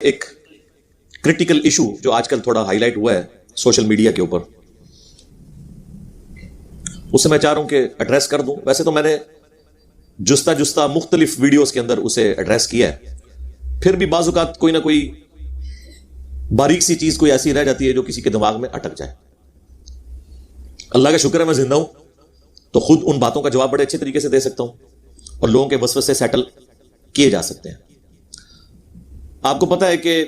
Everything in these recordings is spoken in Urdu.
ایک کرٹیکل ایشو جو آج کل تھوڑا ہائی لائٹ ہوا ہے سوشل میڈیا کے اوپر، اسے میں چاہ رہا ہوں کہ ایڈریس کر دوں. ویسے تو میں نے جستا مختلف ویڈیوز کے اندر اسے ایڈریس کیا ہے، پھر بھی بعض اوقات کوئی نہ کوئی باریک سی چیز کوئی ایسی رہ جاتی ہے جو کسی کے دماغ میں اٹک جائے. اللہ کا شکر ہے میں زندہ ہوں تو خود ان باتوں کا جواب بڑے اچھے طریقے سے دے سکتا ہوں اور لوگوں کے وسوسے سیٹل کیے جا سکتے ہیں. آپ کو پتا ہے کہ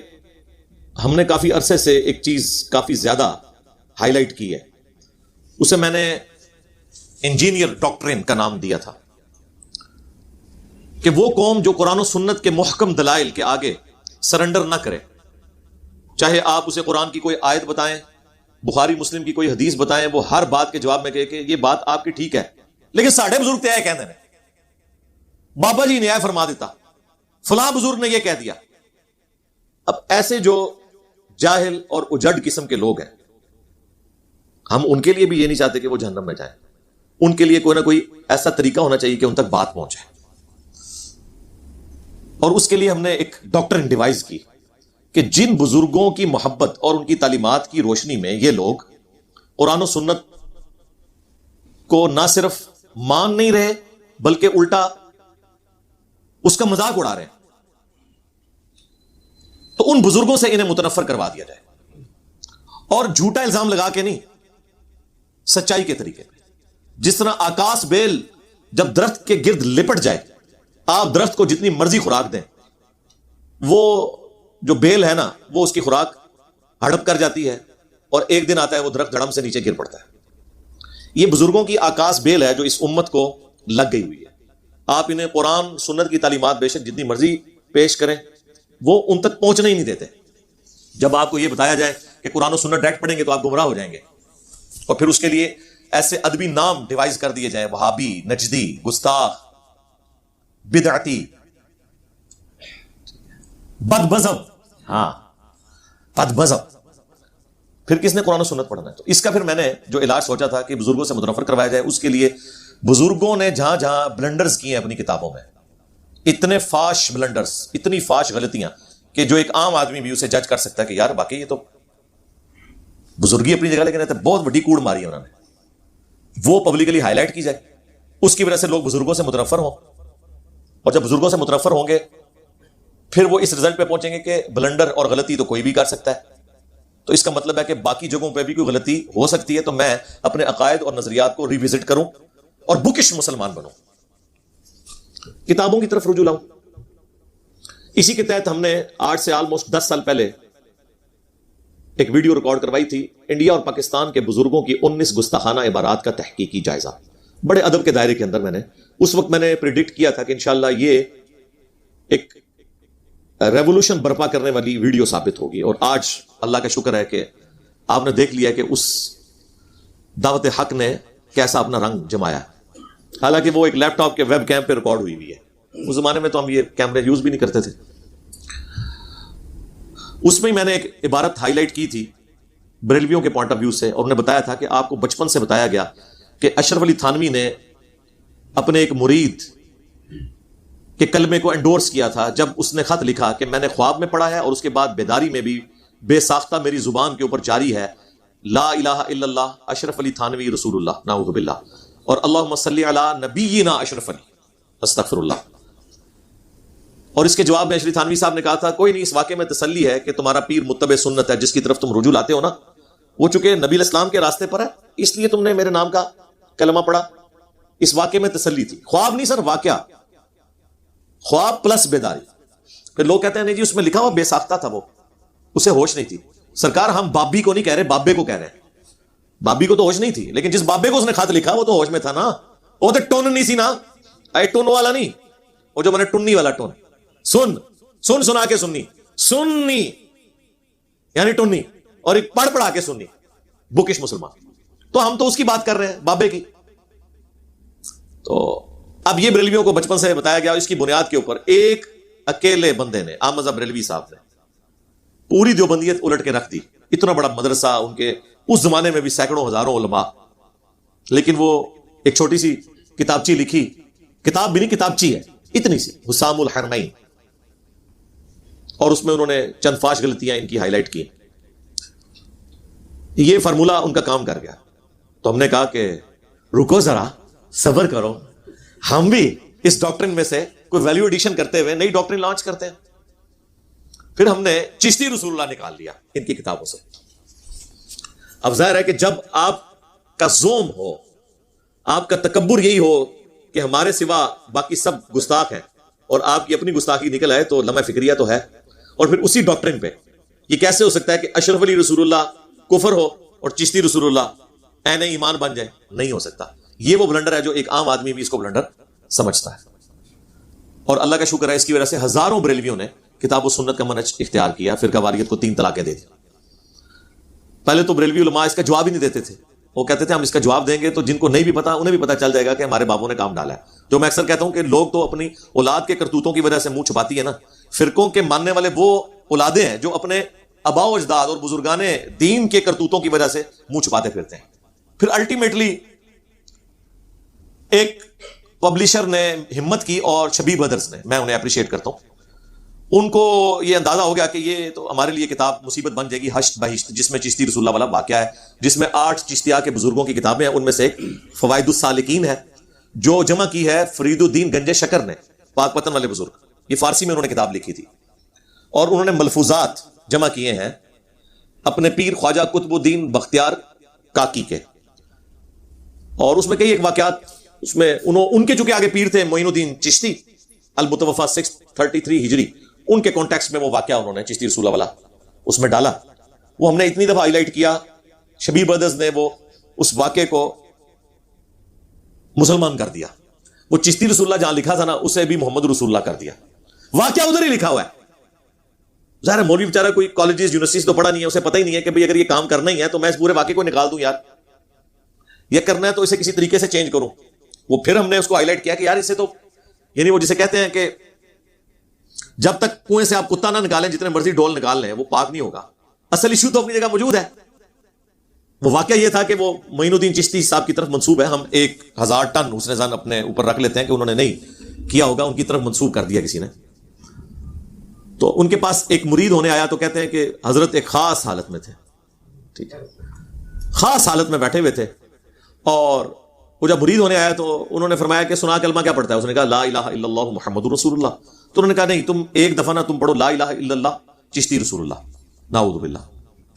ہم نے کافی عرصے سے ایک چیز کافی زیادہ ہائی لائٹ کی ہے، اسے میں نے انجینئر ڈاکٹرین کا نام دیا تھا کہ وہ قوم جو قرآن و سنت کے محکم دلائل کے آگے سرنڈر نہ کرے، چاہے آپ اسے قرآن کی کوئی آیت بتائیں، بخاری مسلم کی کوئی حدیث بتائیں، وہ ہر بات کے جواب میں کہے کہ یہ بات آپ کی ٹھیک ہے لیکن ساڑھے بزرگ تے کہنے نے، بابا جی نے فرما دیتا، فلاں بزرگ نے یہ کہہ دیا. اب ایسے جو جاہل اور اجڑ قسم کے لوگ ہیں، ہم ان کے لیے بھی یہ نہیں چاہتے کہ وہ جہنم میں جائیں. ان کے لیے کوئی نہ کوئی ایسا طریقہ ہونا چاہیے کہ ان تک بات پہنچے، اور اس کے لیے ہم نے ایک ڈاکٹرین ڈیوائز کی کہ جن بزرگوں کی محبت اور ان کی تعلیمات کی روشنی میں یہ لوگ قرآن و سنت کو نہ صرف مان نہیں رہے بلکہ الٹا اس کا مذاق اڑا رہے ہیں، تو ان بزرگوں سے انہیں متنفر کروا دیا جائے، اور جھوٹا الزام لگا کے نہیں، سچائی کے طریقے. جس طرح آکاش بیل جب درخت کے گرد لپٹ جائے، آپ درخت کو جتنی مرضی خوراک دیں، وہ جو بیل ہے نا وہ اس کی خوراک ہڑپ کر جاتی ہے اور ایک دن آتا ہے وہ درخت دھڑم سے نیچے گر پڑتا ہے. یہ بزرگوں کی آکاش بیل ہے جو اس امت کو لگ گئی ہوئی ہے. آپ انہیں قرآن سنت کی تعلیمات بے شک جتنی مرضی پیش کریں، وہ ان تک پہنچنے ہی نہیں دیتے. جب آپ کو یہ بتایا جائے کہ قرآن و سنت ڈائریکٹ پڑھیں گے تو آپ گمراہ ہو جائیں گے، اور پھر اس کے لیے ایسے ادبی نام ڈیوائز کر دیے جائیں، وہابی، نجدی، گستاخ، بدعتی، بد مذہب. ہاں، بد مذہب. پھر کس نے قرآن و سنت پڑھنا ہے؟ تو اس کا پھر میں نے جو علاج سوچا تھا کہ بزرگوں سے متنفر کروایا جائے، اس کے لیے بزرگوں نے جہاں جہاں بلنڈرز کیے ہیں اپنی کتابوں میں، اتنے فاش بلنڈرز، اتنی فاش غلطیاں کہ جو ایک عام آدمی بھی اسے جج کر سکتا ہے کہ یار واقعی یہ تو بزرگی اپنی جگہ لیکن بہت بڑی کوڑ ماری ہے انہوں نے، وہ پبلکلی ہائی لائٹ کی جائے. اس کی وجہ سے لوگ بزرگوں سے متنفر ہوں، اور جب بزرگوں سے متنفر ہوں گے پھر وہ اس رزلٹ پہ پہنچیں گے کہ بلنڈر اور غلطی تو کوئی بھی کر سکتا ہے. تو اس کا مطلب ہے کہ باقی جگہوں پہ بھی کوئی غلطی ہو سکتی ہے، تو میں اپنے عقائد اور نظریات کو ریوزٹ کروں اور بکش مسلمان بنوں، کتابوں کی طرف رجوع لاؤں. اسی کے تحت ہم نے آج سے آلموسٹ 10 سال پہلے ایک ویڈیو ریکارڈ کروائی تھی، انڈیا اور پاکستان کے بزرگوں کی 19 گستاخانہ عبارات کا تحقیقی جائزہ. بڑے ادب کے دائرے کے اندر اس وقت میں نے پریڈکٹ کیا تھا کہ انشاءاللہ یہ ایک ریولوشن برپا کرنے والی ویڈیو ثابت ہوگی، اور آج اللہ کا شکر ہے کہ آپ نے دیکھ لیا کہ اس دعوت حق نے کیسا اپنا رنگ جمایا. حالانکہ وہ ایک لیپ ٹاپ کے ویب کیم پہ ریکارڈ ہوئی ہے، اس زمانے میں تو ہم یہ کیمرے یوز بھی نہیں کرتے تھے. اس میں میں نے ایک عبارت ہائی لائٹ کی تھی بریلویوں کے پوائنٹ آف ویو سے، اور انہیں بتایا تھا کہ آپ کو بچپن سے بتایا گیا کہ اشرف علی تھانوی نے اپنے ایک مرید کے کلمے کو انڈورس کیا تھا جب اس نے خط لکھا کہ میں نے خواب میں پڑھا ہے اور اس کے بعد بیداری میں بھی بے ساختہ میری زبان کے اوپر جاری ہے لا الہ الا اللہ اشرف علی تھانوی رسول اللہ نعوذ باللہ، اور اللہم صلی علی نبینا اشرف علی استغفر اللہ. اور اس کے جواب میں اشرف تھانوی صاحب نے کہا تھا کوئی نہیں، اس واقعے میں تسلی ہے کہ تمہارا پیر متبع سنت ہے جس کی طرف تم رجوع لاتے ہو نا، وہ چونکہ نبی الاسلام کے راستے پر ہے اس لیے تم نے میرے نام کا کلمہ پڑھا. اس واقعے میں تسلی تھی، خواب نہیں سر، واقعہ، خواب پلس بیداری. پھر لوگ کہتے ہیں نہیں جی اس میں لکھا ہوا بے ساختہ تھا، وہ اسے ہوش نہیں تھی. سرکار ہم بابی کو نہیں کہہ رہے، بابے کو کہہ رہے ہیں. بابی کو تو ہوش نہیں تھی، لیکن جس بابے کو اس نے خط لکھا وہ تو ہوش میں تھا نا، وہ تو ٹون نہیں سی نا، اے ٹون والا نہیں، وہ جو میں نے ٹنی والا ٹون، سنا کے سننی یعنی ٹنی، اور ایک پڑھ پڑھا کے سننی، بکش مسلمان. تو ہم تو اس کی بات کر رہے ہیں، بابے کی. تو اب یہ بریلویوں کو بچپن سے بتایا گیا، اس کی بنیاد کے اوپر ایک اکیلے بندے نے، احمد بریلوی صاحب نے، پوری دیوبندیت الٹ کے رکھ دی. اتنا بڑا مدرسہ، ان کے اس زمانے میں بھی سینکڑوں ہزاروں علماء، لیکن وہ ایک چھوٹی سی کتابچی لکھی، کتاب بھی نہیں کتابچی ہے اتنی سی، حسام الحرمین. اور اس میں انہوں نے چند فاش غلطیاں ان کی ہائی لائٹ کی. یہ فارمولہ ان کا کام کر گیا. تو ہم نے کہا کہ رکو ذرا، صبر کرو، ہم بھی اس ڈاکٹرن میں سے کوئی ویلیو ایڈیشن کرتے ہوئے نئی ڈاکٹرن لانچ کرتے ہیں. پھر ہم نے چشتی رسول اللہ نکال لیا ان کی کتابوں سے. اب ظاہر ہے کہ جب آپ کا زوم ہو، آپ کا تکبر یہی ہو کہ ہمارے سوا باقی سب گستاخ ہیں، اور آپ کی اپنی گستاخی نکل آئے تو لمحہ فکریہ تو ہے. اور پھر اسی ڈاکٹرن پہ یہ کیسے ہو سکتا ہے کہ اشرف علی رسول اللہ کفر ہو اور چشتی رسول اللہ عین ایمان بن جائے؟ نہیں ہو سکتا. یہ وہ بلنڈر ہے جو ایک عام آدمی بھی اس کو بلنڈر سمجھتا ہے. اور اللہ کا شکر ہے اس کی وجہ سے ہزاروں بریلویوں نے کتاب و سنت کا منہج اختیار کیا، فرقہ واریت کو 3 طلاقیں دے دی. پہلے تو بریلوی علماء اس کا جواب ہی نہیں دیتے تھے. وہ کہتے تھے ہم اس کا جواب دیں گے تو جن کو نہیں بھی پتا انہیں بھی پتا چل جائے گا کہ ہمارے بابوں نے کام ڈالا ہے. جو میں اکثر کہتا ہوں کہ لوگ تو اپنی اولاد کے کرتوتوں کی وجہ سے منہ چھپاتی ہے نا. فرقوں کے ماننے والے وہ اولادیں ہیں جو اپنے آباء و اجداد اور بزرگان دین کے کرتوتوں کی وجہ سے منہ چھپاتے پھرتے ہیں. پھر الٹیمیٹلی ایک پبلشر نے ہمت کی، اور شبیب بردرز نے، میں انہیں اپریشیٹ کرتا ہوں، ان کو یہ اندازہ ہو گیا کہ یہ تو ہمارے لیے کتاب مصیبت بن جائے گی، حشت بہشت، جس میں چشتی رسول اللہ والا واقعہ ہے، جس میں 8 چشتیہ کے بزرگوں کی کتابیں ہیں. ان میں سے ایک فوائد السالکین ہے جو جمع کی ہے فرید الدین گنج شکر نے، پاک پتن والے بزرگ. یہ فارسی میں انہوں نے کتاب لکھی تھی، اور انہوں نے ملفوظات جمع کیے ہیں اپنے پیر خواجہ قطب الدین بختیار کاکی کے. اور اس میں کئی ایک واقعات، اس میں ان کے چونکہ آگے پیر تھے معین الدین چشتی المتوفا 633 ہجری، ان کے کانٹیکسٹ میں وہ واقعہ انہوں نے چشتی رسول اللہ والا اس میں ڈالا. وہ ہم نے اتنی دفعہ ہائی لائٹ کیا، شبیب بردرز نے وہ اس واقعے کو مسلمان کر دیا. وہ چشتی رسول اللہ جہاں لکھا تھا نا، اسے بھی محمد رسول اللہ کر دیا. واقعہ ادھر ہی لکھا ہوا ہے. ظاہر ہے مولوی بیچارہ کوئی کالجز یونیورسٹیز تو پڑھا نہیں ہے، اسے پتہ ہی نہیں ہے کہ بھئی اگر یہ کام کرنا ہی ہے تو میں اس پورے واقعے کو نکال دوں، یار یہ کرنا ہے تو اسے کسی طریقے سے چینج کروں. وہ پھر ہم نے اس کو ہائی لائٹ کیا کہ یار اسے تو، یعنی وہ جسے کہتے ہیں کہ جب تک کنویں سے آپ کتا نہ نکالیں، جتنے مرضی ڈول نکال لیں، وہ پاک نہیں ہوگا. اصل ایشو تو اپنی جگہ موجود ہے. وہ واقعہ یہ تھا کہ وہ معین الدین چشتی صاحب کی طرف منسوب ہے. ہم 1000 ٹن حسن زن اپنے اوپر رکھ لیتے ہیں کہ انہوں نے نہیں کیا ہوگا، ان کی طرف منسوب کر دیا کسی نے. تو ان کے پاس ایک مرید ہونے آیا تو کہتے ہیں کہ حضرت ایک خاص حالت میں تھے، ٹھیک ہے، خاص حالت میں بیٹھے ہوئے تھے. اور وہ جب مرید ہونے آیا تو انہوں نے فرمایا کہ سنا کلمہ کیا پڑھتا ہے؟ اس نے کہا لا الہ الا اللہ محمد رسول اللہ. تو انہوں نے کہا نہیں، تم ایک دفعہ نہ تم پڑھو لا الہ الا اللہ چشتی رسول اللہ، نعوذ باللہ،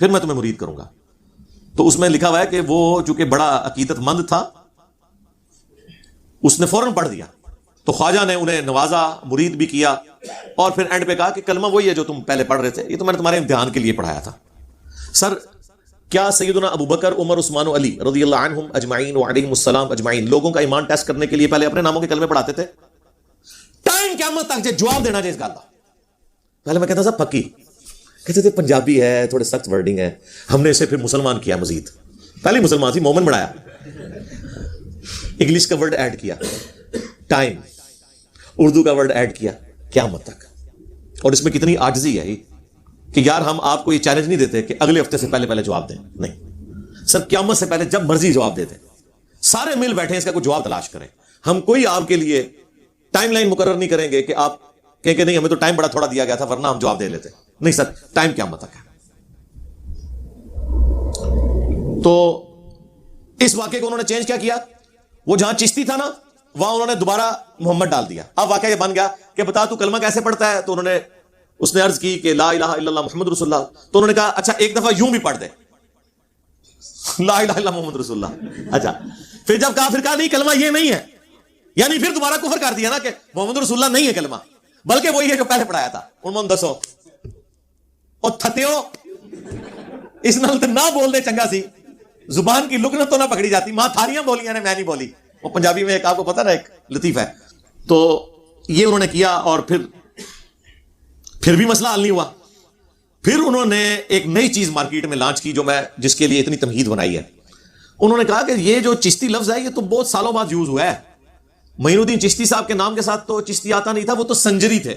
پھر میں تمہیں مرید کروں گا. تو اس میں لکھا ہوا ہے کہ وہ چونکہ بڑا عقیدت مند تھا، اس نے فوراً پڑھ دیا. تو خواجہ نے انہیں نوازا، مرید بھی کیا، اور پھر اینڈ پہ کہا کہ کلمہ وہی ہے جو تم پہلے پڑھ رہے تھے، یہ تو میں نے تمہارے امتحان کے لیے پڑھایا تھا. سر کیا سیدنا ابو بکر، عمر، عثمان و علی رضی اللہ عنہم اجمعین وعلیہم السلام اجمعین لوگوں کا ایمان ٹیسٹ کرنے کے لیے پہلے اپنے ناموں کے کلمے پڑھاتے تھے؟ ٹائم قیامت تک جواب دینا چاہیے اس گل کا. پہلے میں کہتا تھا پکی، کہتے تھے پنجابی ہے، تھوڑے سخت ورڈنگ ہے. ہم نے اسے پھر مسلمان کیا، مزید پہلے مسلمان تھی، مومن بنایا، انگلش کا ورڈ ایڈ کیا، ٹائم، اردو کا ورڈ ایڈ کیا، قیامت تک. اور اس میں کتنی عاجزی ہے کہ یار ہم آپ کو یہ چیلنج نہیں دیتے کہ اگلے ہفتے سے پہلے جواب دیں، نہیں سر، قیامت سے پہلے جب مرضی جواب دے دیں. سارے مل بیٹھے اس کا کوئی جواب تلاش کریں. ہم کوئی آپ کے لیے ٹائم لائن مقرر نہیں کریں گے کہ آپ کہیں کہ نہیں ہمیں تو ٹائم بڑا تھوڑا دیا گیا تھا ورنہ ہم جواب دے لیتے. نہیں سر، ٹائم قیامت تک ہے. تو اس واقعے کو انہوں نے چینج کیا کیا؟ وہ جہاں چشتی تھا نا، وہاں انہوں نے دوبارہ محمد ڈال دیا. اب واقعہ یہ بن گیا کہ بتا تو کلمہ کیسے پڑھتا ہے؟ تو اس نے عرض کی کہ لا الہ الا اللہ محمد رسول اللہ. تو انہوں نے کہا اچھا ایک دفعہ یوں بھی پڑھ دے لا الہ الا اللہ محمد رسول اللہ. اچھا پھر جب کہا، پھر کہا نہیں کلمہ یہ نہیں ہے، یعنی پھر دوبارہ کفر کر دیا نا کہ محمد رسول اللہ نہیں ہے کلمہ، بلکہ وہی ہے جو پہلے پڑھایا تھا. انہوں نے دسو اور تھتیو اس نال تے نہ بول دے چنگا سی، زبان کی لکنت تو نہ پکڑی جاتی. ماں تھاریاں بولیاں نے، میں نہیں بولی. وہ پنجابی میں ایک آپ کو پتا نا ایک لطیفہ ہے. تو یہ انہوں نے کیا، اور پھر بھی مسئلہ حل نہیں ہوا. پھر انہوں نے ایک نئی چیز مارکیٹ میں لانچ کی جس کے لیے اتنی تمہید بنائی ہے. انہوں نے کہا کہ یہ جو چشتی لفظ ہے یہ تو بہت سالوں بعد یوز ہوا ہے. معین الدین چشتی صاحب کے نام کے ساتھ تو چشتی آتا نہیں تھا، وہ تو سنجری تھے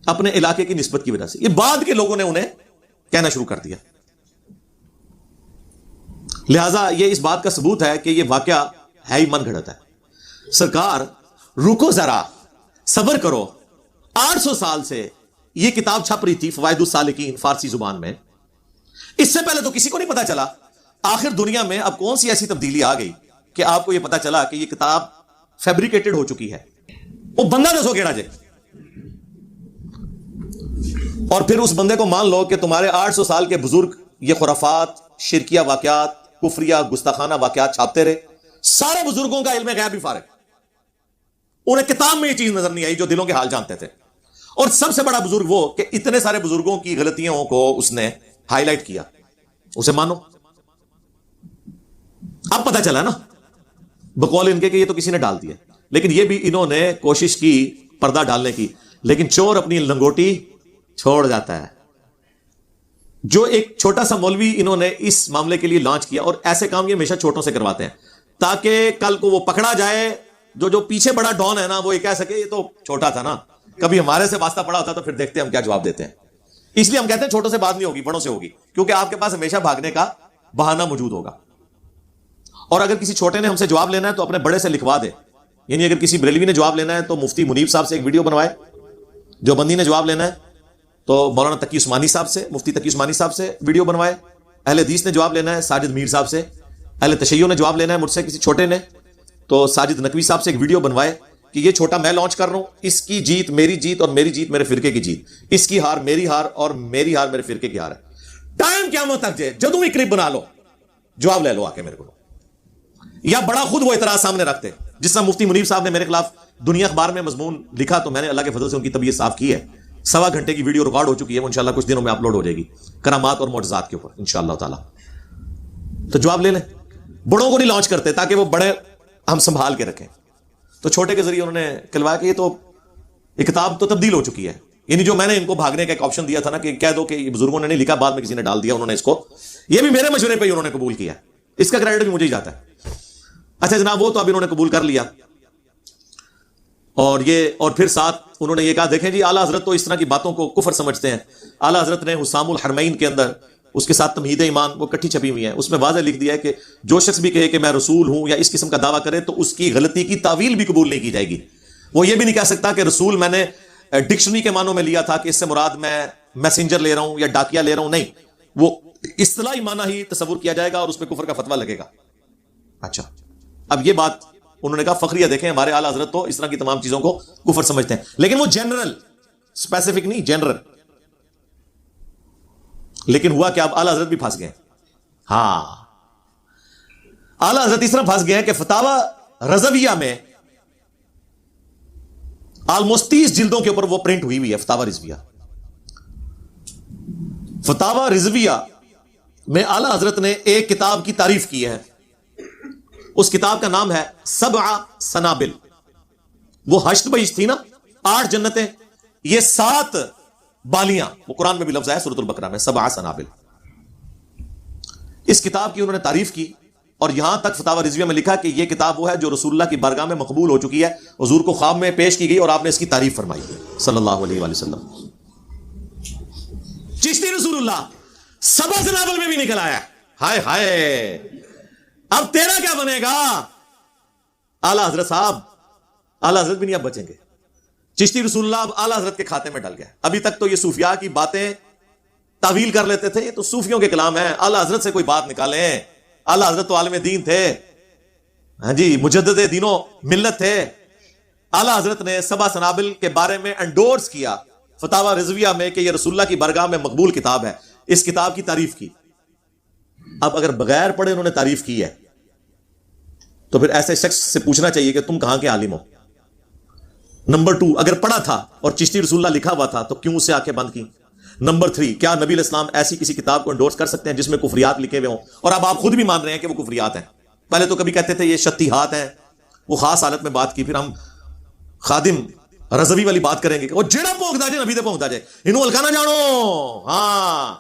اپنے علاقے کی نسبت کی وجہ سے. یہ بعد کے لوگوں نے انہیں کہنا شروع کر دیا. لہذا یہ اس بات کا ثبوت ہے کہ یہ واقعہ ہے ہی من گھڑت ہے. سرکار رکو ذرا، صبر کرو، 800 سال سے یہ کتاب چھپ رہی تھی فوائد السالکین فارسی زبان میں، اس سے پہلے تو کسی کو نہیں پتا چلا. آخر دنیا میں اب کون سی ایسی تبدیلی آ گئی کہ آپ کو یہ پتا چلا کہ یہ کتاب فیبریکیٹڈ ہو چکی ہے. وہ بندہ دسو کیڑا جے، اور پھر اس بندے کو مان لو کہ تمہارے 800 سال کے بزرگ یہ خرافات، شرکیہ واقعات، کفریہ گستاخانہ واقعات چھاپتے رہے. سارے بزرگوں کا علم غیب بھی فارغ، انہیں کتاب میں یہ چیز نظر نہیں آئی جو دلوں کے حال جانتے تھے. اور سب سے بڑا بزرگ وہ کہ اتنے سارے بزرگوں کی غلطیوں کو اس نے ہائی لائٹ کیا. اسے مانو. اب پتہ چلا نا بقول ان کے کہ یہ تو کسی نے ڈال دیا، لیکن یہ بھی انہوں نے کوشش کی پردہ ڈالنے کی، لیکن چور اپنی لنگوٹی چھوڑ جاتا ہے. جو ایک چھوٹا سا مولوی انہوں نے اس معاملے کے لیے لانچ کیا، اور ایسے کام یہ ہمیشہ چھوٹوں سے کرواتے ہیں تاکہ کل کو وہ پکڑا جائے. جو پیچھے بڑا ڈون ہے نا وہ یہ کہہ سکے یہ تو چھوٹا تھا نا، کبھی ہمارے سے واسطہ پڑا ہوتا تو پھر دیکھتے ہیں ہم کیا جواب دیتے ہیں. اس لیے ہم کہتے ہیں چھوٹوں سے بات نہیں ہوگی، بڑوں سے ہوگی، کیونکہ آپ کے پاس ہمیشہ بھاگنے کا بہانہ موجود ہوگا. اور اگر کسی چھوٹے نے ہم سے جواب لینا ہے تو اپنے بڑے سے لکھوا دے. یعنی اگر کسی بریلوی نے جواب لینا ہے تو مفتی منیب صاحب سے ایک ویڈیو بنوائے، جو بندی نے جواب لینا ہے تو مولانا تقی عثمانی صاحب سے، مفتی تقی عثمانی صاحب سے ویڈیو بنوائے. اہل حدیث نے جواب لینا ہے ساجد میر صاحب سے. اہل تشیع نے جواب لینا ہے مجھ سے کسی چھوٹے نے تو ساجد نقوی صاحب سے ایک ویڈیو بنوائے کہ یہ چھوٹا میں لانچ کر رہا ہوں، اس کی جیت میری جیت اور میری جیت میرے فرقے کی جیت، اس کی ہار میری ہار اور میری ہار میرے فرقے کی ہار ہے. ٹائم قیامت تک جے جدوں ہی کلپ بنا لو جواب لے لو آ کے میرے کو. یا بڑا خود وہ اعتراض سامنے رکھتے، جس طرح مفتی منیب صاحب نے میرے خلاف دنیا اخبار میں مضمون لکھا تو میں نے اللہ کے فضل سے ان کی طبیعت صاف کی ہے. 1.25 گھنٹے کی ویڈیو ریکارڈ ہو چکی ہے، وہ انشاءاللہ کچھ دنوں میں اپلوڈ ہو جائے گی، کرامات اور معجزات کے اوپر انشاءاللہ تعالی. تو جواب لے لیں. بڑوں کو نہیں لانچ کرتے تاکہ وہ بڑے ہم سنبھال کے رکھیں. تو چھوٹے کے ذریعے انہوں نے کہلوایا کہ یہ تو یہ کتاب تو تبدیل ہو چکی ہے. یعنی جو میں نے ان کو بھاگنے کا ایک آپشن دیا تھا نا کہ کہہ دو کہ یہ بزرگوں نے نہیں لکھا، بعد میں کسی نے ڈال دیا، انہوں نے اس کو، یہ بھی میرے مشورے پہ ہی انہوں نے قبول کیا، اس کا کریڈٹ بھی مجھے ہی جاتا ہے. اچھا جناب وہ تو اب انہوں نے قبول کر لیا. اور پھر ساتھ انہوں نے یہ کہا دیکھیں جی اعلیٰ حضرت تو اس طرح کی باتوں کو کفر سمجھتے ہیں. اعلیٰ حضرت نے حسام الحرمین کے اندر اس کے ساتھ تمہید ایمان وہ کٹھی چھپی ہوئی ہیں، اس میں واضح لکھ دیا ہے کہ جو شخص بھی کہے کہ میں رسول ہوں یا اس قسم کا دعویٰ کرے تو اس کی غلطی کی تعویل بھی قبول نہیں کی جائے گی. وہ یہ بھی نہیں کہہ سکتا کہ رسول میں نے ڈکشنری کے معنوں میں لیا تھا کہ اس سے مراد میں میسنجر لے رہا ہوں یا ڈاکیا لے رہا ہوں. نہیں، وہ اصطلاحی معنی ہی تصور کیا جائے گا اور اس پہ کفر کا فتویٰ لگے گا. اچھا اب یہ بات انہوں نے کہا فخریہ دیکھیں ہمارے اعلیٰ حضرت تو اس طرح کی تمام چیزوں کو کفر سمجھتے ہیں، لیکن وہ جنرل، اسپیسیفک نہیں، جنرل. لیکن ہوا کہ اب اعلیٰ حضرت بھی پھنس گئے. ہاں اعلیٰ حضرت اس طرح پھنس گئے کہ فتاوی رضویہ میں آلموسٹ 30 جلدوں کے اوپر وہ پرنٹ ہوئی ہوئی ہے. فتاوی رضویہ میں اعلیٰ حضرت نے ایک کتاب کی تعریف کی ہے. اس کتاب کا نام ہے 7 سنابل. وہ 8 بہشت تھی نا، 8 جنتیں، یہ 7 بالیاں، وہ قرآن میں بھی لفظ ہے سورۃ البقرہ میں 7 سنابل. اس کتاب کی انہوں نے تعریف کی اور یہاں تک فتاوی رضویہ میں لکھا کہ یہ کتاب وہ ہے جو رسول اللہ کی بارگاہ میں مقبول ہو چکی ہے، حضور کو خواب میں پیش کی گئی اور آپ نے اس کی تعریف فرمائی صلی اللہ علیہ وآلہ وسلم. چشتی رسول اللہ 7 سنابل میں بھی نکل آیا. ہائے ہائے، اب تیرا کیا بنے گا؟ اعلیٰ حضرت صاحب، اعلیٰ حضرت بھی نہیں اب بچیں گے. چشتی رسول اللہ اب اعلیٰ حضرت کے کھاتے میں ڈل گیا. ابھی تک تو یہ صوفیاء کی باتیں تعویل کر لیتے تھے، یہ تو صوفیوں کے کلام ہیں. اعلیٰ حضرت سے کوئی بات نکالیں. اعلیٰ حضرت تو عالم دین تھے، ہاں جی، مجدد دینوں ملت تھے. اعلیٰ حضرت نے 7 سنابل کے بارے میں انڈورس کیا فتاوی رضویہ میں کہ یہ رسول اللہ کی بارگاہ میں مقبول کتاب ہے. اس کتاب کی تعریف کی. اب اگر بغیر پڑھے انہوں نے تعریف کی ہے تو پھر ایسے شخص سے پوچھنا چاہیے کہ تم کہاں کے عالم ہو. نمبر 2، اگر پڑھا تھا اور چشتی رسول اللہ لکھا ہوا تھا تو کیوں اسے آنکھیں بند کی. نمبر 3، کیا نبی علیہ السلام ایسی کسی کتاب کو انڈورس کر سکتے ہیں جس میں کفریات لکھے ہوئے ہوں؟ اور اب آپ خود بھی مان رہے ہیں کہ وہ کفریات ہیں. پہلے تو کبھی کہتے تھے یہ شتیہات ہیں، وہ خاص حالت میں بات کی. پھر ہم خادم رضوی والی بات کریں گے کہ وہ جڑا پونکدا جائے نبی تے پونکدا جائے، انہوں ہلکا نہ جانو. ہاں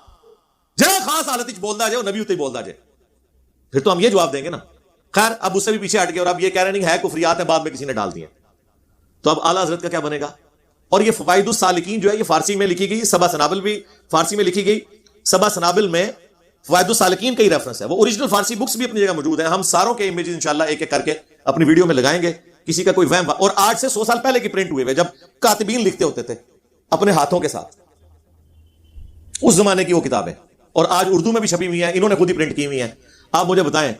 جڑا خاص حالت وچ بولدا جائے وہ نبی تے بولدا جائے. پھر تو ہم یہ جواب دیں گے نا. خیر اب اس سے بھی پیچھے ہٹ گئے اور اب یہ کہہ رہے نہیں ہے کفریات ہیں، بعد میں کسی نے ڈال دیے. تو اب اعلیٰ حضرت کا کیا بنے گا؟ اور یہ فوائد السالکین جو ہے یہ فارسی میں لکھی گئی، 7 سنابل بھی فارسی میں لکھی گئی. 7 سنابل میں فوائد السالکین کا ہی ریفرنس ہے. وہ اوریجنل فارسی بکس بھی اپنی جگہ موجود ہیں. ہم ساروں کے امیجز انشاءاللہ ایک ایک کر کے اپنی ویڈیو میں لگائیں گے. کسی کا کوئی وہم، اور آج سے 100 سال پہلے کی پرنٹ ہوئے ہوئے جب کاتبین لکھتے ہوتے تھے اپنے ہاتھوں کے ساتھ. اس زمانے کی وہ کتاب ہے اور آج اردو میں بھی چھپی ہوئی ہے, انہوں نے خود ہی پرنٹ کی ہوئی ہیں. آپ مجھے بتائیں,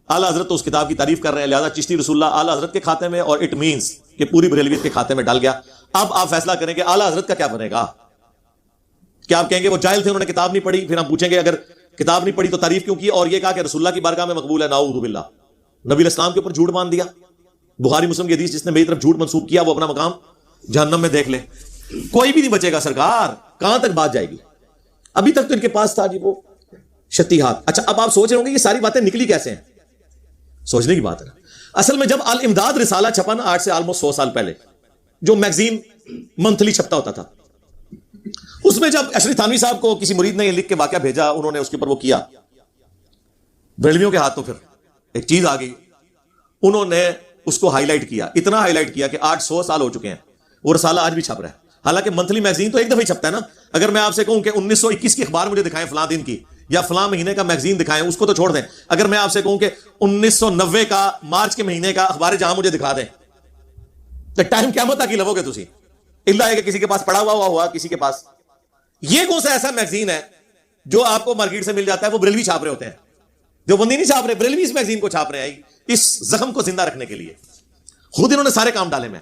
اعلیٰ حضرت تو اس کتاب کی تعریف کر رہے ہیں, لہذا چشتی رسول اللہ اعلیٰ حضرت کے کھاتے میں, اور اٹ مینس کہ پوری بریلویت کے کھاتے میں ڈال گیا. اب آپ فیصلہ کریں کہ اعلیٰ حضرت کا کیا بنے گا. کیا آپ کہیں گے وہ جاہل تھے, انہوں نے کتاب نہیں پڑھی؟ پھر ہم پوچھیں گے اگر کتاب نہیں پڑھی تو تعریف کیوں کی, اور یہ کہا کہ رسول اللہ کی بارگاہ میں مقبول ہے, نعوذ باللہ, نبی الاسلام کے اوپر جھوٹ باندھ دیا. بخاری مسلم کی حدیث, جس نے میری طرف جھوٹ منسوب کیا وہ اپنا مقام جہنم میں دیکھ لے. کوئی بھی نہیں بچے گا سرکار, کہاں تک بات جائے گی. ابھی تک تو ان کے پاس تھا جی وہ شتی ہاتھ. اچھا اب آپ سوچ رہے ہوں گے یہ ساری باتیں نکلی کیسے ہیں, سوچنے کی بات ہے. اصل میں جب الامداد رسالہ چھپا نا, آج سے آلموسٹ 100 سال پہلے, جو میگزین منتھلی چھپتا ہوتا تھا, اس میں جب اشرف تھانوی صاحب کو کسی مرید نے یہ لکھ کے واقعہ بھیجا, انہوں نے اس کے اوپر وہ کیا بریلویوں کے ہاتھ, تو پھر ایک چیز آ گئی, انہوں نے اس کو ہائی لائٹ کیا, اتنا ہائی لائٹ کیا کہ 800 سال ہو چکے ہیں, وہ رسالہ آج بھی چھپ رہا ہے. حالانکہ منتھلی میگزین تو ایک دفعہ ہی چھپتا ہے نا. اگر میں آپ سے کہوں کہ 1921 کی اخبار مجھے دکھائیں فلاں دن کی, یا فلاں مہینے کا میگزین دکھائیں, اس کو تو چھوڑ دیں. اگر میں آپ سے کہوں کہ 1990 کا مارچ کے مہینے کا اخبار جہاں مجھے دکھا دیں, تو ٹائم قیامت تک ہی لو گے تسی, اللہ ہے کہ کسی کے پاس پڑا ہوا کسی کے پاس. یہ کون سا ایسا میگزین ہے جو آپ کو مارکیٹ سے مل جاتا ہے, وہ بریلوی چھاپ رہے ہوتے ہیں, جو بندی نہیں چھاپ رہے, بریلوی اس میگزین کو چھاپ رہے ہیں اس زخم کو زندہ رکھنے کے لیے. خود انہوں نے سارے کام ڈالے میں.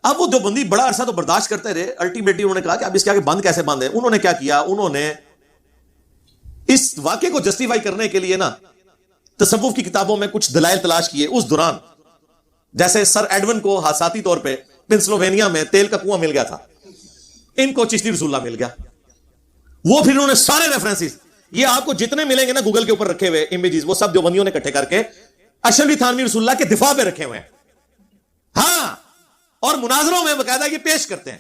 اب وہ جو بندی بڑا عرصہ تو برداشت کرتے رہے, الٹیمیٹلی انہوں نے کہا کہ اب اس کے آگے بند کیسے بند ہے. انہوں نے کیا کیا, انہوں نے اس واقعے کو جسٹیفائی کرنے کے لیے نا تصوف کی کتابوں میں کچھ دلائل تلاش کیے اس دوران. جیسے سر ایڈون کو حادثاتی طور پہ پنسلوینیا میں تیل کا کنواں مل گیا تھا, ان کو چشتی رسول اللہ مل گیا. وہ پھر انہوں نے سارے ریفرنسز, یہ آپ کو جتنے ملیں گے نا گوگل کے اوپر رکھے ہوئے امیجز, وہ سب جو بندیوں نے اکٹھے کر کے اشرف علی تھانوی رسول اللہ کے دفاع پہ رکھے ہوئے ہیں. ہاں, اور مناظروں میں باقاعدہ یہ پیش کرتے ہیں.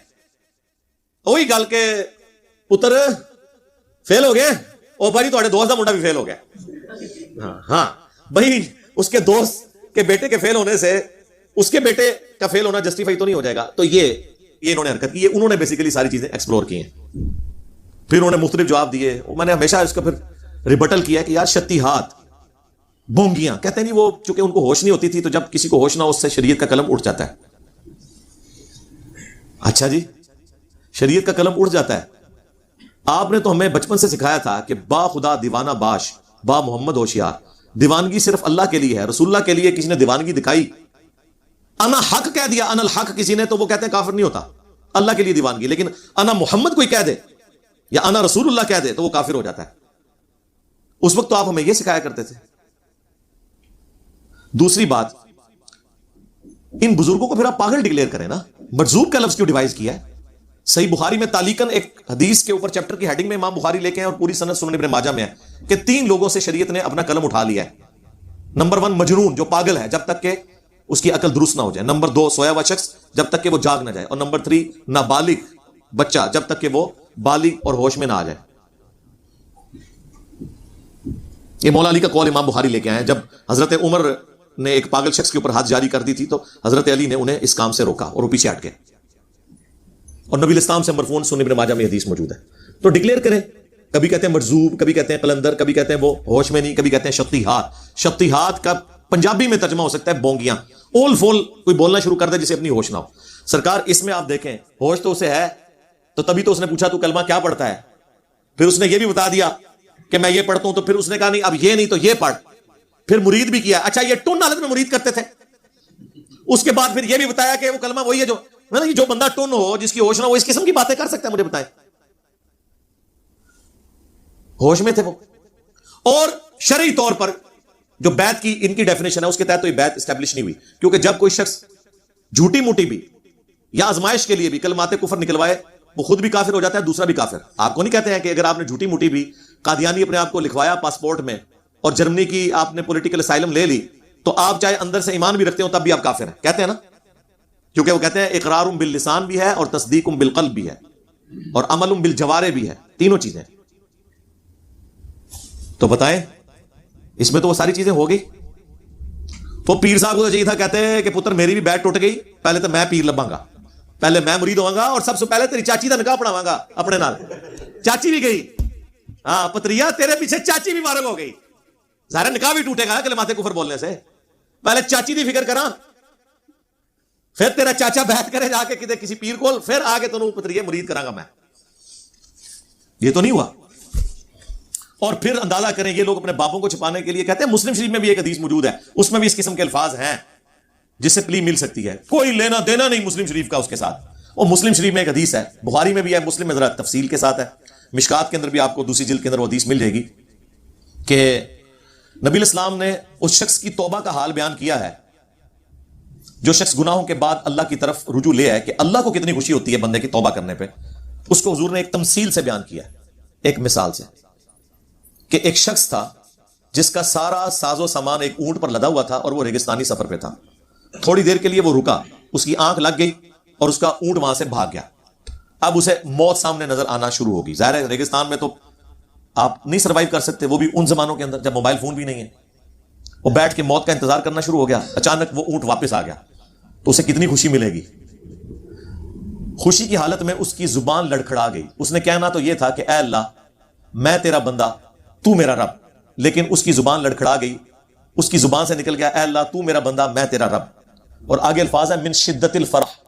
وہی گل کے پتر فیل ہو گئے, اور بھائی تھوڑے دوست کا منڈا بھی فیل ہو گیا. ہاں بھائی, اس کے دوست کے بیٹے کے فیل ہونے سے اس کے بیٹے کا فیل ہونا جسٹیفائی تو نہیں ہو جائے گا. تو یہ انہوں نے حرکت کی, انہوں نے بیسیکلی ساری چیزیں ایکسپلور کی ہیں. پھر انہوں نے مختلف جواب دیے. میں نے ہمیشہ اس کا پھر ریبٹل کیا کہ یار شتی ہاتھ بونگیاں کہتے ہیں نہیں, وہ چونکہ ان کو ہوش نہیں ہوتی تھی, تو جب کسی کو ہوش نہ ہو اس سے شریعت کا قلم اٹھ جاتا ہے. اچھا جی, شریعت کا قلم اٹھ جاتا ہے. آپ نے تو ہمیں بچپن سے سکھایا تھا کہ با خدا دیوانہ باش, با محمد ہوشیار. دیوانگی صرف اللہ کے لیے ہے, رسول اللہ کے لیے کسی نے دیوانگی دکھائی, انا حق کہہ دیا, انا الحق کسی نے, تو وہ کہتے ہیں کافر نہیں ہوتا. اللہ کے لیے دیوانگی. لیکن انا محمد کوئی کہہ دے یا انا رسول اللہ کہہ دے تو وہ کافر ہو جاتا ہے. اس وقت تو آپ ہمیں یہ سکھایا کرتے تھے. دوسری بات, ان بزرگوں کو پھر آپ پاگل ڈکلیئر کریں نا. مجذوب کا لفظ کیوں ڈیوائز کیا ہے؟ صحیح بخاری میں تعلیقاً ایک حدیث کے اوپر چیپٹر کی ہیڈنگ میں امام بخاری لے کے ہیں, اور پوری سند سنن ابن ماجہ میں ہے کہ 3 لوگوں سے شریعت نے اپنا قلم اٹھا لیا ہے. نمبر 1 مجنون, جو پاگل ہے جب تک کہ اس کی عقل درست نہ ہو جائے. نمبر 2 سویا ہوا شخص جب تک کہ وہ جاگ نہ جائے. اور نمبر 3 نابالغ بچہ جب تک کہ وہ بالغ اور ہوش میں نہ آ جائے. یہ مولا علی کا قول امام بخاری لے کے آئے ہیں. جب حضرت عمر نے ایک پاگل شخص کے اوپر ہاتھ جاری کر دی تھی, تو حضرت علی نے انہیں اس کام سے روکا اور وہ پیچھے ہٹ گئے. اور نبی الاسلام سے مرفوعاً سنن ابن ماجہ میں حدیث موجود ہے. تو ڈکلیئر کریں. کبھی کہتے ہیں مجذوب, کبھی کہتے ہیں قلندر, کبھی کہتے ہیں وہ ہوش میں نہیں, کبھی کہتے ہیں شتی ہاتھ. شتی ہاتھ کا پنجابی میں ترجمہ ہو سکتا ہے بونگیاں. اول فول کوئی بولنا شروع کر دے جسے اپنی ہوش نہ ہو. سرکار اس میں آپ دیکھیں, ہوش تو اسے ہے, تو تبھی تو اس نے پوچھا تو کلمہ کیا پڑھتا ہے. پھر اس نے یہ بھی بتا دیا کہ میں یہ پڑھتا ہوں. تو پھر اس نے کہا نہیں اب یہ نہیں تو یہ پڑھ. پھر مرید بھی کیا. اچھا یہ ٹن حالت میں مرید کرتے تھے. اس کے بعد پھر یہ بھی بتایا کہ وہ کلمہ وہی ہے جو بندہ ٹن ہو, جس کی ہوش نہ ہو, اس قسم کی باتیں کر سکتا ہے. مجھے بتائیں, ہوش میں تھے وہ. اور شرعی طور پر جو بیعت کی ان کی ڈیفینیشن ہے, اس کے تحت تو یہ بیعت اسٹیبلش نہیں ہوئی. کیونکہ جب کوئی شخص جھوٹی موٹی بھی یا آزمائش کے لیے بھی کلمات کفر نکلوائے, وہ خود بھی کافر ہو جاتا ہے, دوسرا بھی کافر. آپ کو نہیں کہتے ہیں کہ اگر آپ نے جھوٹی موٹی بھی قادیانی اپنے آپ کو لکھوایا پاسپورٹ میں, اور جرمنی کی آپ نے پولیٹیکل اسائلم لے لی, تو آپ چاہے اندر سے ایمان بھی رکھتے ہو تب بھی آپ کافر ہیں, کہتے ہیں نا. کیونکہ وہ کہتے ہیں اقرار باللسان بھی ہے, اور تصدیق بالقلب بھی ہے, اور عمل بالجوارح بھی ہے, تینوں چیزیں. تو بتائیں اس میں تو وہ ساری چیزیں ہو گئی. وہ پیر صاحب کو تو چاہیے تھا, کہتے ہیں کہ پتر میری بھی بیٹ ٹوٹ گئی, پہلے تو میں پیر لباں گا, پہلے میں مرید ہوں گا, اور سب سے پہلے تیری چاچی کا نکاح پڑھاواں گا اپنے نال. چاچی بھی گئی, ہاں پتریا تیرے پیچھے چاچی بھی فارغ ہو گئی. ظاہر نکاح بھی ٹوٹے گا کلمات کفر بولنے سے. پہلے چاچی دی فکر کراں, پھر تیرا چاچا بیعت کرے جا کے کسی پیر کو, پھر آگے تو پتریے مرید کراں گا میں. یہ تو نہیں ہوا. اور پھر اندازہ کریں یہ لوگ اپنے باپوں کو چھپانے کے لیے کہتے ہیں مسلم شریف میں بھی ایک حدیث موجود ہے، اس میں بھی اس قسم کے الفاظ ہیں جس سے پلی مل سکتی ہے، کوئی لینا دینا نہیں مسلم شریف کا اس کے ساتھ. اور مسلم شریف میں ایک حدیث ہے، بخاری میں بھی ہے، مسلم میں ذرا تفصیل کے ساتھ ہے، مشکات کے اندر بھی آپ کو دوسری جلد کے اندر وہ حدیث مل جائے گی کہ نبی الاسلام نے اس شخص کی توبہ کا حال بیان کیا ہے جو شخص گناہوں کے بعد اللہ کی طرف رجوع لے آئے، کہ اللہ کو کتنی خوشی ہوتی ہے بندے کی توبہ کرنے پہ. اس کو حضور نے ایک تمثیل سے بیان کیا، ایک مثال سے، کہ ایک شخص تھا جس کا سارا ساز و سامان ایک اونٹ پر لدا ہوا تھا اور وہ ریگستانی سفر پہ تھا. تھوڑی دیر کے لیے وہ رکا، اس کی آنکھ لگ گئی اور اس کا اونٹ وہاں سے بھاگ گیا. اب اسے موت سامنے نظر آنا شروع ہوگی. ظاہر ہے ریگستان میں تو آپ نہیں سروائیو کر سکتے، وہ بھی ان زمانوں کے اندر جب موبائل فون بھی نہیں ہے. وہ بیٹھ کے موت کا انتظار کرنا شروع ہو گیا. اچانک وہ اونٹ واپس آ گیا تو اسے کتنی خوشی ملے گی. خوشی کی حالت میں اس کی زبان لڑکھڑا گئی. اس نے کہنا تو یہ تھا کہ اے اللہ میں تیرا بندہ تو میرا رب، لیکن اس کی زبان لڑکھڑا گئی. اس کی زبان سے نکل گیا اے اللہ تو میرا بندہ میں تیرا رب. اور آگے الفاظ ہے من شدت الفرح،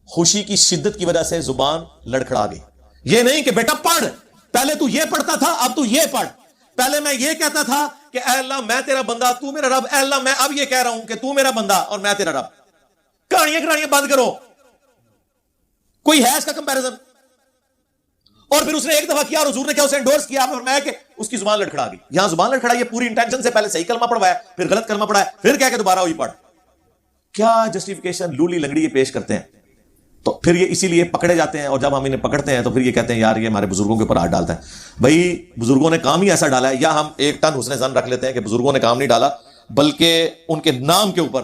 خوشی کی شدت کی وجہ سے زبان لڑکھڑا گئی. یہ نہیں کہ بیٹا پڑھ، پہلے تو یہ پڑھتا تھا اب تو یہ پڑھ، پہلے میں یہ کہتا تھا کہ اے اللہ میں تیرا بندہ تو میرا رب، اے اللہ میں اب یہ کہہ رہا ہوں کہ تو میرا بندہ اور میں تیرا رب. کہانیاں بند کرو، کوئی ہے اس کا کمپیریزن؟ اور پھر اس نے ایک دفعہ کیا اور حضور نے کیا اسے انڈورس کیا، فرمایا کہ اس کی زبان لڑکھڑا گئی. یہاں زبان لڑکھڑائی ہے پوری انٹینشن سے، پہلے صحیح کلمہ پڑھوایا پھر غلط کلمہ پڑھایا پھر کہہ کے دوبارہ وہی پڑھ. کیا جسٹیفیکیشن لولی لنگڑی یہ پیش کرتے ہیں. تو پھر یہ اسی لیے پکڑے جاتے ہیں، اور جب ہم انہیں پکڑتے ہیں تو پھر یہ کہتے ہیں یار یہ ہمارے بزرگوں کے اوپر ہاتھ ڈالتا ہے. بھائی بزرگوں نے کام ہی ایسا ڈالا ہے، یا ہم ایک ٹن حسن ظن رکھ لیتے ہیں کہ بزرگوں نے کام نہیں ڈالا بلکہ ان کے نام کے اوپر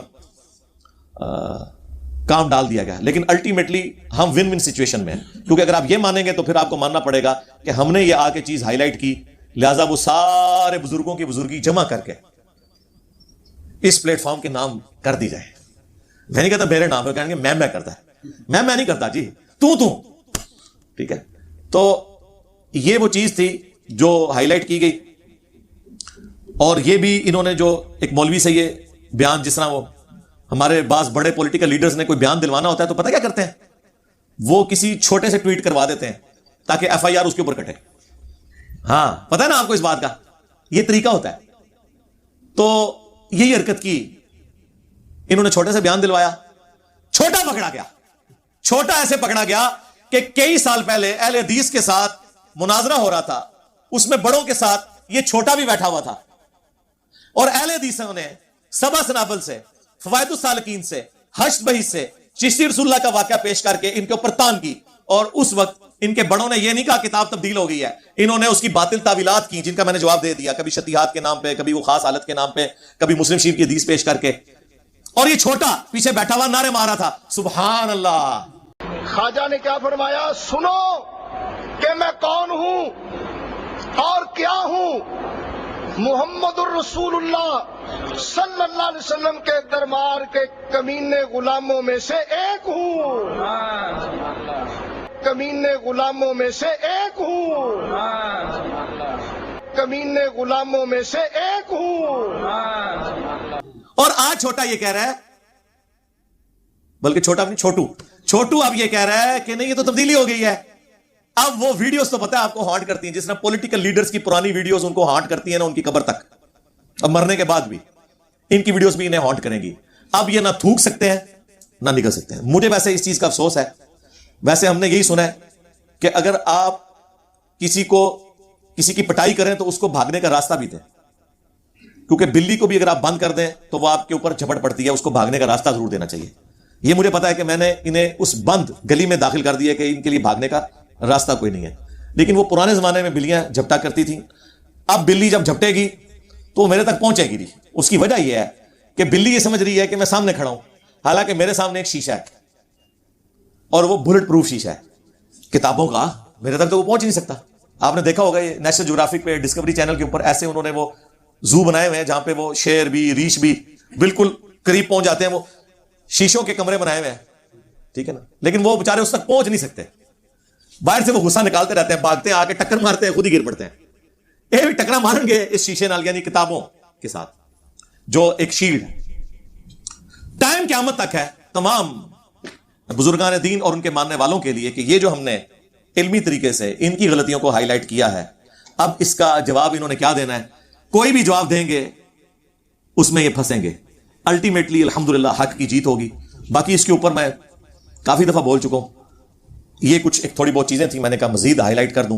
کام ڈال دیا گیا. لیکن الٹیمیٹلی ہم ون ون سچویشن میں ہیں، کیونکہ اگر آپ یہ مانیں گے تو پھر آپ کو ماننا پڑے گا کہ ہم نے یہ آ کے چیز ہائی لائٹ کی، لہذا وہ سارے بزرگوں کی بزرگی جمع کر کے اس پلیٹ فارم کے نام کر دی جائے. میں نہیں کہتا میرے نام پہ، کہیں گے میں کرتا ہے، میں نہیں کرتا جی تو ٹھیک ہے. تو یہ وہ چیز تھی جو ہائی لائٹ کی گئی. اور یہ بھی انہوں نے جو ایک مولوی سے یہ بیان، جس طرح وہ ہمارے بعض بڑے پولیٹیکل لیڈرز نے کوئی بیان دلوانا ہوتا ہے تو پتہ کیا کرتے ہیں، وہ کسی چھوٹے سے ٹویٹ کروا دیتے ہیں تاکہ ایف آئی آر اس کے اوپر کٹے. ہاں پتہ ہے نا آپ کو اس بات کا، یہ طریقہ ہوتا ہے. تو یہی حرکت کی انہوں نے، چھوٹے سے بیان دلوایا، چھوٹا پکڑا گیا. چھوٹا ایسے پکڑا گیا کہ کئی سال پہلے اہل حدیث کے ساتھ مناظرہ ہو رہا تھا، اس میں بڑوں کے ساتھ یہ چھوٹا بھی بیٹھا ہوا تھا، اور اہل حدیثوں نے سبا سنابل سے، فوائد السالکین سے، حشد بحیث سے چشتی رسول اللہ کا واقعہ پیش کر کے ان کے اوپر تان کی. اور اس وقت ان کے بڑوں نے یہ نہیں کہا کتاب تبدیل ہو گئی ہے، انہوں نے اس کی باطل تعویلات کی جن کا میں نے جواب دے دیا، کبھی شتیہات کے نام پہ، کبھی وہ خاص حالت کے نام پہ، کبھی مسلم شریف کی حدیث پیش کر کے. اور یہ چھوٹا پیچھے بیٹھا ہوا نعرے مارا تھا سبحان اللہ. خواجہ نے کیا فرمایا؟ سنو کہ میں کون ہوں اور کیا ہوں. محمد الرسول اللہ صلی اللہ علیہ وسلم کے دربار کے کمینے غلاموں میں سے ایک ہوں، کمینے غلاموں میں سے ایک ہوں، کمینے غلاموں میں سے ایک ہوں. اور آج چھوٹا یہ کہہ رہا ہے، بلکہ چھوٹا اپنی چھوٹو اب یہ کہہ رہا ہے کہ نہیں یہ تو تبدیلی ہو گئی ہے. اب وہ ویڈیوز تو پتا ہے آپ کو ہانٹ کرتی ہیں، جس طرح پولیٹیکل لیڈرز کی پرانی ویڈیوز ان کو ہانٹ کرتی ہیں نا ان کی قبر تک، اب مرنے کے بعد بھی ان کی ویڈیوز بھی انہیں ہانٹ کریں گی. اب یہ نہ تھوک سکتے ہیں نہ نکل سکتے ہیں. مجھے ویسے اس چیز کا افسوس ہے، ویسے ہم نے یہی سنا ہے کہ اگر آپ کسی کی پٹائی کریں تو اس کو بھاگنے کا راستہ بھی دیں، کیونکہ بلی کو بھی اگر آپ بند کر دیں تو وہ آپ کے اوپر جھپٹ پڑتی ہے، اس کو بھاگنے کا راستہ ضرور دینا چاہیے. یہ مجھے پتا ہے کہ میں نے انہیں اس بند گلی میں داخل کر دیا کہ ان کے لیے بھاگنے کا راستہ کوئی نہیں ہے. لیکن وہ پرانے زمانے میں بلیاں جھپٹا کرتی تھیں. اب بلی جب جھپٹے گی تو وہ میرے تک پہنچے گی نہیں. اس کی وجہ یہ ہے کہ بلی یہ سمجھ رہی ہے کہ میں سامنے کھڑا ہوں، حالانکہ میرے سامنے ایک شیشہ ہے اور وہ بلٹ پروف شیشہ ہے کتابوں کا، میرے تک تو وہ پہنچ نہیں سکتا. آپ نے دیکھا ہوگا یہ نیشنل جیوگرافک پہ، ڈسکوری چینل کے اوپر ایسے انہوں نے وہ زو بنائے ہوئے ہیں جہاں پہ وہ شیر بھی ریچھ بھی بالکل قریب پہنچ جاتے ہیں. وہ شیشوں کے کمرے بنائے ہوئے ہیں، ٹھیک ہے نا، لیکن وہ بیچارے اس تک پہنچ نہیں سکتے. باہر سے وہ غصہ نکالتے رہتے ہیں، بھاگتے ہیں، آ کے ٹکر مارتے ہیں، خود ہی گر پڑتے ہیں. یہ بھی ٹکرا ماریں گے اس شیشے نال، یعنی کتابوں کے ساتھ جو ایک شیلڈ ہے. ٹائم قیامت تک ہے تمام بزرگان دین اور ان کے ماننے والوں کے لیے کہ یہ جو ہم نے علمی طریقے سے ان کی غلطیوں کو ہائی لائٹ کیا ہے اب اس کا جواب انہوں نے کیا دینا ہے؟ کوئی بھی جواب دیں گے اس میں یہ پھنسیں گے. الٹیمیٹلی الحمدللہ حق کی جیت ہوگی. باقی اس کے اوپر میں کافی دفعہ بول چکا ہوں. یہ کچھ ایک تھوڑی بہت چیزیں تھیں، میں نے کہا مزید ہائی لائٹ کر دوں.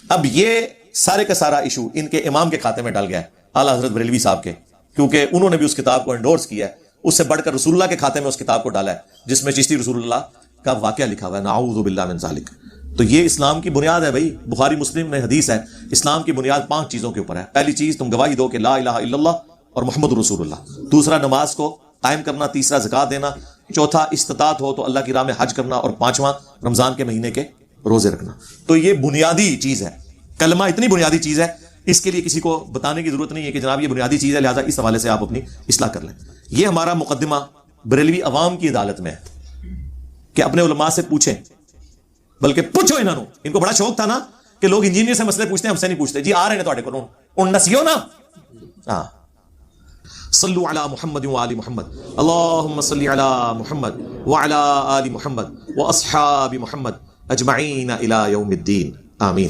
اب یہ سارے کا سارا ایشو ان کے امام کے کھاتے میں ڈال گیا ہے، اعلیٰ حضرت بریلوی صاحب کے، کیونکہ انہوں نے بھی اس کتاب کو انڈورس کیا ہے. اس سے بڑھ کر رسول اللہ کے کھاتے میں اس کتاب کو ڈالا ہے جس میں چشتی رسول اللہ کا واقعہ لکھا ہوا ہے. نعوذ باللہ من ذالک. تو یہ اسلام کی بنیاد ہے بھائی. بخاری مسلم میں حدیث ہے اسلام کی بنیاد 5 چیزوں کے اوپر ہے. پہلی چیز تم گواہی دو کہ لا الہ الا اللہ اور محمد رسول اللہ. دوسرا نماز کو قائم کرنا. تیسرا زکوٰۃ دینا. چوتھا استطاعت ہو تو اللہ کی راہ میں حج کرنا. اور 5واں رمضان کے مہینے کے روزے رکھنا. تو یہ بنیادی چیز ہے. کلمہ اتنی بنیادی چیز ہے، اس کے لیے کسی کو بتانے کی ضرورت نہیں ہے کہ جناب یہ بنیادی چیز ہے، لہٰذا اس حوالے سے آپ اپنی اصلاح کر لیں. یہ ہمارا مقدمہ بریلوی عوام کی عدالت میں ہے کہ اپنے علماء سے پوچھیں، بلکہ پوچھو انہوں نے. ان کو بڑا شوق تھا نا کہ لوگ انجینئر سے مسئلے پوچھتے ہیں، ہم سے نہیں پوچھتے. جی آ رہے ہیں تواڈے کول ان نسیو نا. ہاں صلو علی محمد وآل محمد اللہم صلی علی محمد وعلی آل محمد واصحاب محمد اجمعین الی یوم الدین آمین.